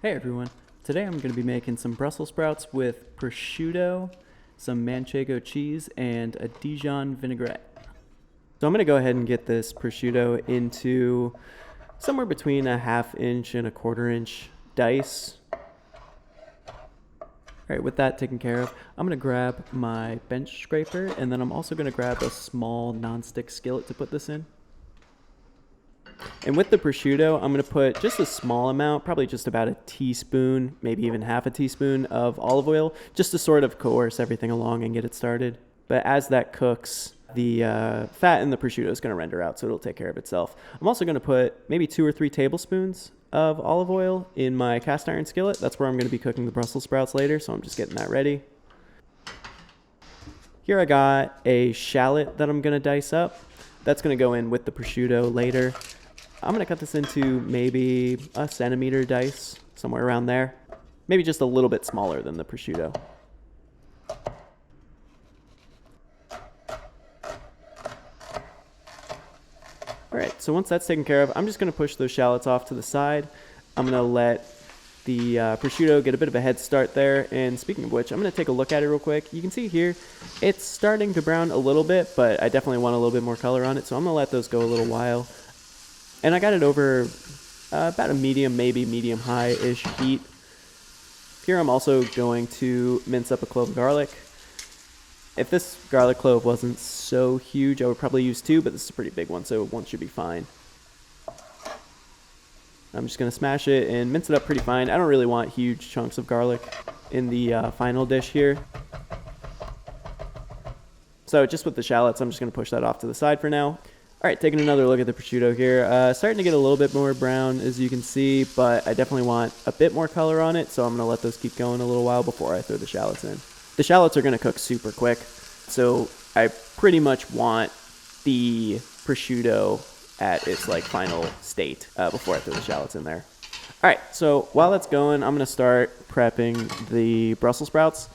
Hey everyone, today I'm going to be making some Brussels sprouts with prosciutto, some manchego cheese, and a Dijon vinaigrette. So I'm going to go ahead and get this prosciutto into somewhere between a 1/2 inch and a 1/4 inch dice. Alright, with that taken care of, I'm going to grab my bench scraper, and then I'm also going to grab a small non-stick skillet to put this in. And with the prosciutto, I'm going to put just a small amount, probably just about a teaspoon, maybe even 1/2 teaspoon of olive oil, just to sort of coerce everything along and get it started. But as that cooks, the fat in the prosciutto is going to render out, so it'll take care of itself. I'm also going to put maybe 2 or 3 tablespoons of olive oil in my cast iron skillet. That's where I'm going to be cooking the Brussels sprouts later, so I'm just getting that ready. Here I got a shallot that I'm going to dice up. That's going to go in with the prosciutto later. I'm going to cut this into maybe a centimeter dice, somewhere around there. Maybe just a little bit smaller than the prosciutto. Alright, so once that's taken care of, I'm just going to push those shallots off to the side. I'm going to let the prosciutto get a bit of a head start there. And speaking of which, I'm going to take a look at it real quick. You can see here, it's starting to brown a little bit, but I definitely want a little bit more color on it. So I'm going to let those go a little while. And I got it over about a medium, maybe medium-high-ish heat. Here I'm also going to mince up a clove of garlic. If this garlic clove wasn't so huge, I would probably use 2, but this is a pretty big one, so 1 should be fine. I'm just going to smash it and mince it up pretty fine. I don't really want huge chunks of garlic in the final dish here. So just with the shallots, I'm just going to push that off to the side for now. All right, taking another look at the prosciutto here. Starting to get a little bit more brown, as you can see, but I definitely want a bit more color on it, so I'm going to let those keep going a little while before I throw the shallots in. The shallots are going to cook super quick, so I pretty much want the prosciutto at its final state before I throw the shallots in there. All right, so while that's going, I'm going to start prepping the Brussels sprouts.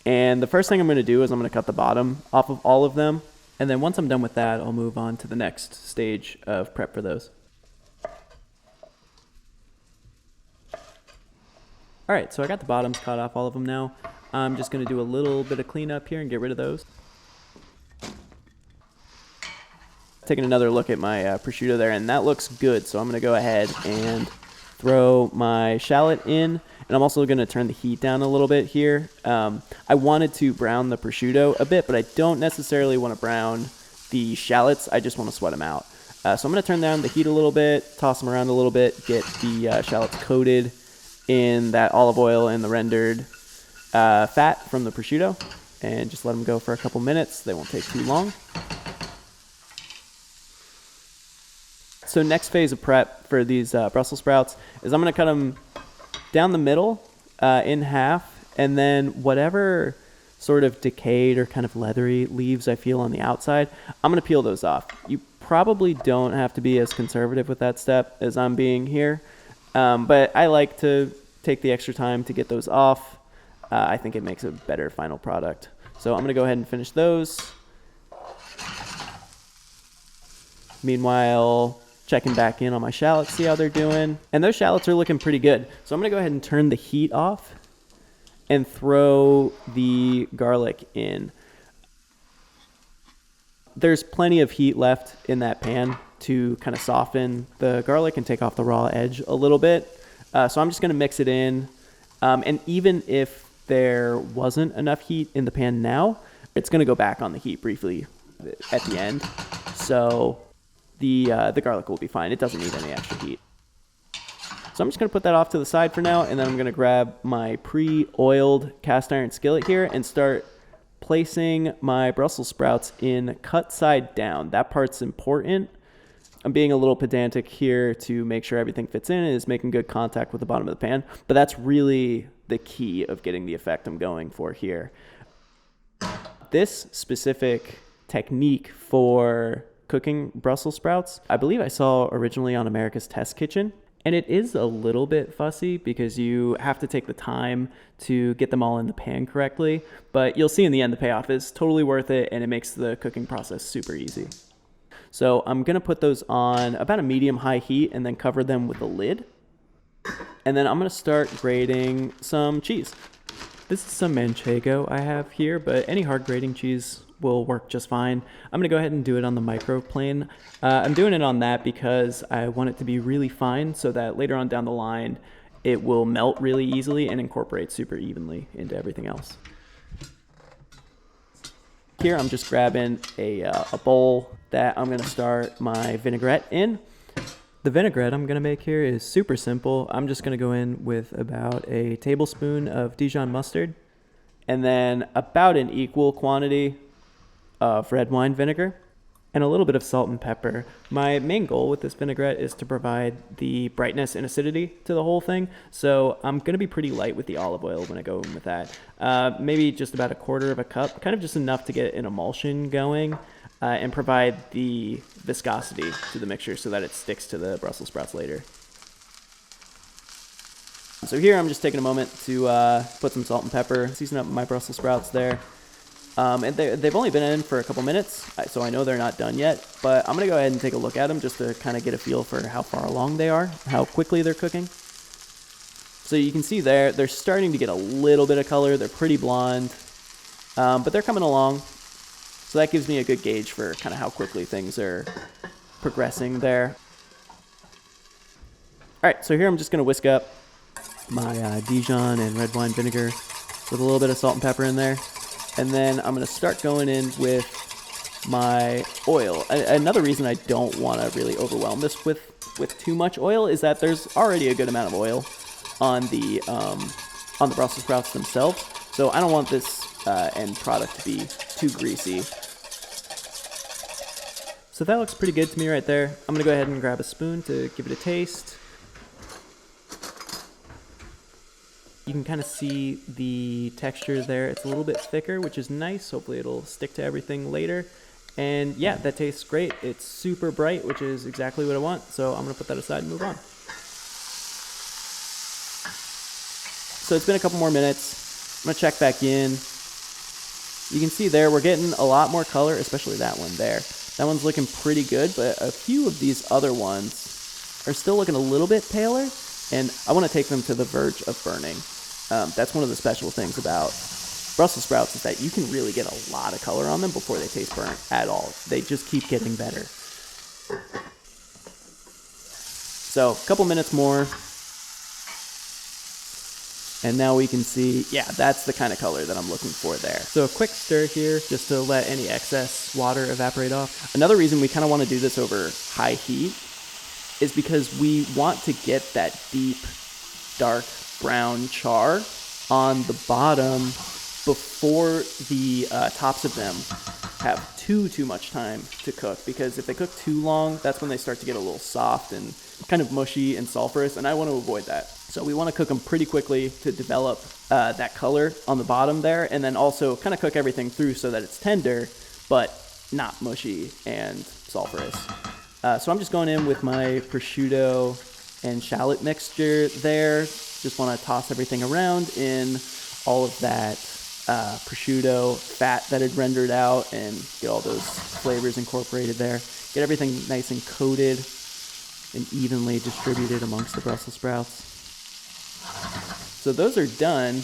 And the first thing I'm going to do is I'm going to cut the bottom off of all of them. And then once I'm done with that, I'll move on to the next stage of prep for those. All right, so I got the bottoms cut off all of them now. I'm just going to do a little bit of cleanup here and get rid of those. Taking another look at my prosciutto there, and that looks good. So I'm going to go ahead and throw my shallot in. And I'm also going to turn the heat down a little bit here. I wanted to brown the prosciutto a bit, but I don't necessarily want to brown the shallots. I just want to sweat them out. So I'm going to turn down the heat a little bit, toss them around a little bit, get the shallots coated in that olive oil and the rendered fat from the prosciutto, and just let them go for a couple minutes. They won't take too long. So next phase of prep for these Brussels sprouts is I'm going to cut them down the middle in half, and then whatever sort of decayed or kind of leathery leaves I feel on the outside, I'm going to peel those off. You probably don't have to be as conservative with that step as I'm being here, but I like to take the extra time to get those off. I think it makes a better final product. So I'm going to go ahead and finish those. Meanwhile, checking back in on my shallots, see how they're doing. And those shallots are looking pretty good. So I'm going to go ahead and turn the heat off and throw the garlic in. There's plenty of heat left in that pan to kind of soften the garlic and take off the raw edge a little bit. So I'm just going to mix it in. And even if there wasn't enough heat in the pan now, it's going to go back on the heat briefly at the end. So the garlic will be fine. It doesn't need any extra heat. So I'm just going to put that off to the side for now, and then I'm going to grab my pre-oiled cast iron skillet here and start placing my Brussels sprouts in cut side down. That part's important. I'm being a little pedantic here to make sure everything fits in and is making good contact with the bottom of the pan, but that's really the key of getting the effect I'm going for here. This specific technique for cooking Brussels sprouts, I believe I saw originally on America's Test Kitchen. And it is a little bit fussy because you have to take the time to get them all in the pan correctly. But you'll see in the end the payoff is totally worth it, and it makes the cooking process super easy. So I'm going to put those on about a medium-high heat and then cover them with a lid. And then I'm gonna start grating some cheese. This is some manchego I have here, but any hard grating cheese will work just fine. I'm gonna go ahead and do it on the microplane. I'm doing it on that because I want it to be really fine so that later on down the line, it will melt really easily and incorporate super evenly into everything else. Here I'm just grabbing a bowl that I'm gonna start my vinaigrette in. The vinaigrette I'm gonna make here is super simple. I'm just gonna go in with about a tablespoon of Dijon mustard and then about an equal quantity of red wine vinegar and a little bit of salt and pepper. My main goal with this vinaigrette is to provide the brightness and acidity to the whole thing. So I'm gonna be pretty light with the olive oil when I go in with that. Maybe just about a quarter of a cup, kind of just enough to get an emulsion going. And provide the viscosity to the mixture so that it sticks to the Brussels sprouts later. So here I'm just taking a moment to put some salt and pepper, season up my Brussels sprouts there. And they've only been in for a couple minutes, so I know they're not done yet, but I'm gonna go ahead and take a look at them just to kind of get a feel for how far along they are, how quickly they're cooking. So you can see there, they're starting to get a little bit of color. They're pretty blonde, but they're coming along. So that gives me a good gauge for kind of how quickly things are progressing there. All right, so here I'm just gonna whisk up my Dijon and red wine vinegar with a little bit of salt and pepper in there. And then I'm gonna start going in with my oil. Another reason I don't wanna really overwhelm this with too much oil is that there's already a good amount of oil on the Brussels sprouts themselves. So I don't want this end product to be too greasy. So that looks pretty good to me right there. I'm gonna go ahead and grab a spoon to give it a taste. You can kind of see the texture there. It's a little bit thicker, which is nice. Hopefully it'll stick to everything later. And yeah, that tastes great. It's super bright, which is exactly what I want. So I'm gonna put that aside and move on. So it's been a couple more minutes. I'm gonna check back in. You can see there, we're getting a lot more color, especially that one there. That one's looking pretty good, but a few of these other ones are still looking a little bit paler, and I want to take them to the verge of burning. That's one of the special things about Brussels sprouts is that you can really get a lot of color on them before they taste burnt at all. They just keep getting better. So a couple minutes more. And now we can see, yeah, that's the kind of color that I'm looking for there. So a quick stir here just to let any excess water evaporate off. Another reason we kind of want to do this over high heat is because we want to get that deep, dark brown char on the bottom before the tops of them have too much time to cook. Because if they cook too long, that's when they start to get a little soft and kind of mushy and sulfurous, and I want to avoid that. So we want to cook them pretty quickly to develop that color on the bottom there, and then also kind of cook everything through so that it's tender, but not mushy and sulfurous. So I'm just going in with my prosciutto and shallot mixture there. Just want to toss everything around in all of that prosciutto fat that had rendered out and get all those flavors incorporated there. Get everything nice and coated and evenly distributed amongst the Brussels sprouts. So those are done.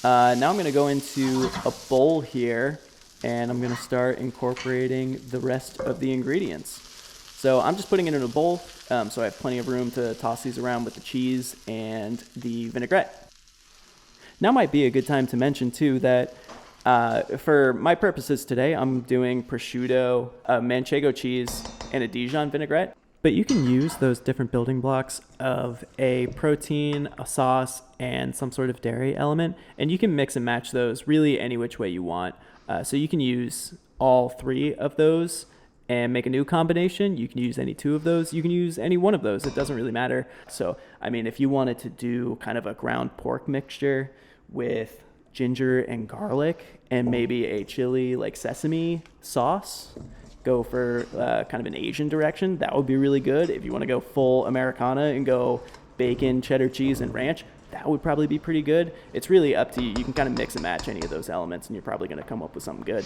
Now I'm going to go into a bowl here and I'm going to start incorporating the rest of the ingredients. So I'm just putting it in a bowl so I have plenty of room to toss these around with the cheese and the vinaigrette. Now might be a good time to mention too that for my purposes today, I'm doing prosciutto, manchego cheese, and a Dijon vinaigrette. But you can use those different building blocks of a protein, a sauce, and some sort of dairy element, and you can mix and match those really any which way you want. So you can use all three of those and make a new combination. You can use any two of those. You can use any one of those. It doesn't really matter. So, I mean, if you wanted to do kind of a ground pork mixture with ginger and garlic and maybe a chili like sesame sauce, go for kind of an Asian direction, that would be really good. If you want to go full Americana and go bacon, cheddar cheese, and ranch, that would probably be pretty good. It's really up to you. You can kind of mix and match any of those elements and you're probably going to come up with something good.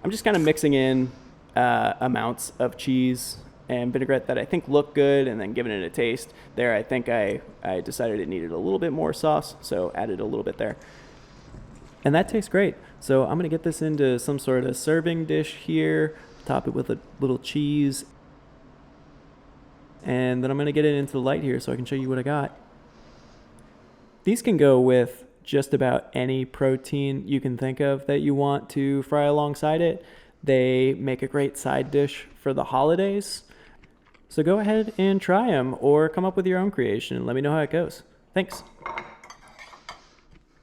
I'm just kind of mixing in amounts of cheese and vinaigrette that I think looked good, and then giving it a taste. There, I think I decided it needed a little bit more sauce, so added a little bit there. And that tastes great. So I'm going to get this into some sort of serving dish here, top it with a little cheese, and then I'm going to get it into the light here so I can show you what I got. These can go with just about any protein you can think of that you want to fry alongside it. They make a great side dish for the holidays. So go ahead and try them, or come up with your own creation and let me know how it goes. Thanks.